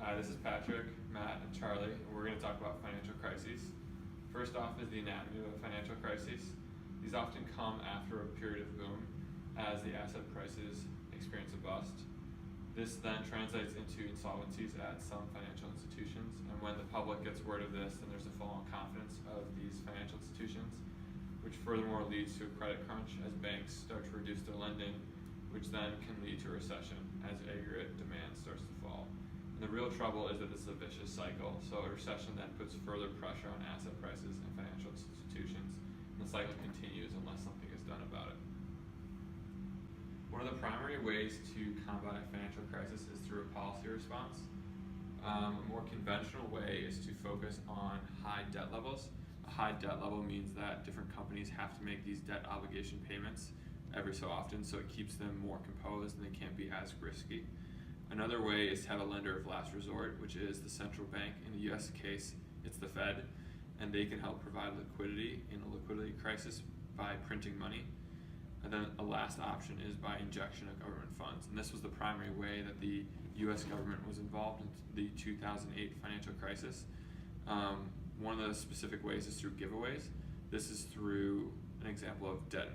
Hi, this is Patrick, Matt, and Charlie, and we're going to talk about financial crises. First off is the anatomy of a financial crisis. These often come after a period of boom as the asset prices experience a bust. This then translates into insolvencies at some financial institutions, and when the public gets word of this, then there's a fall in confidence of these financial institutions, which furthermore leads to a credit crunch as banks start to reduce their lending, which then can lead to a recession as aggregate demand starts to fall. And the real trouble is that this is a vicious cycle, so a recession then puts further pressure on asset prices and financial institutions, and the cycle continues unless something is done about it. One of the primary ways to combat a financial crisis is through a policy response. A more conventional way is to focus on high debt levels. A high debt level means that different companies have to make these debt obligation payments every so often, so it keeps them more composed and they can't be as risky. Another way is to have a lender of last resort, which is the central bank. In the US case, it's the Fed, and they can help provide liquidity in a liquidity crisis by printing money. And then a last option is by injection of government funds. And this was the primary way that the US government was involved in the 2008 financial crisis. One of the specific ways is through giveaways. This is through an example of debt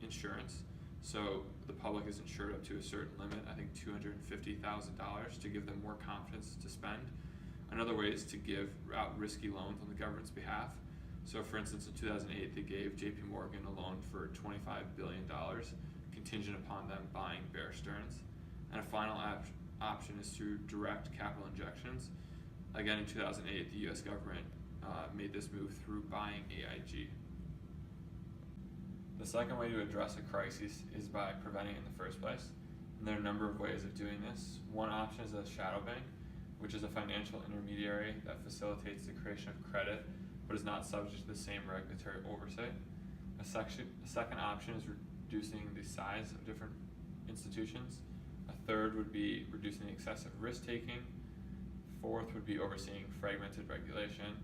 insurance. So the public is insured up to a certain limit, I think $250,000, to give them more confidence to spend. Another way is to give out risky loans on the government's behalf. So for instance, in 2008, they gave JP Morgan a loan for $25 billion, contingent upon them buying Bear Stearns. And a final option is through direct capital injections. Again, in 2008, the US government made this move through buying AIG. The second way to address a crisis is by preventing it in the first place. And there are a number of ways of doing this. One option is a shadow bank, which is a financial intermediary that facilitates the creation of credit, but is not subject to the same regulatory oversight. A second option is reducing the size of different institutions. A third would be reducing the excessive risk-taking. Fourth would be overseeing fragmented regulation.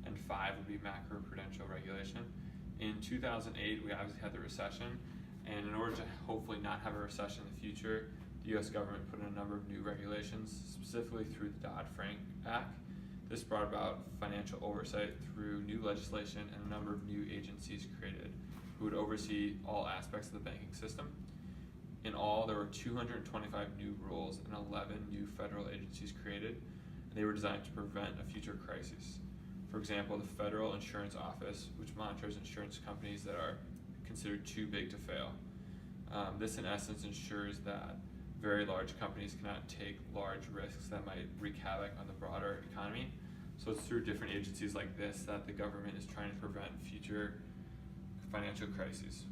And five would be macroprudential regulation. In 2008, we obviously had the recession, and in order to hopefully not have a recession in the future, the US government put in a number of new regulations, specifically through the Dodd-Frank Act. This brought about financial oversight through new legislation and a number of new agencies created who would oversee all aspects of the banking system. In all, there were 225 new rules and 11 new federal agencies created, and they were designed to prevent a future crisis. For example, the Federal Insurance Office, which monitors insurance companies that are considered too big to fail. This in essence ensures that very large companies cannot take large risks that might wreak havoc on the broader economy. So it's through different agencies like this that the government is trying to prevent future financial crises.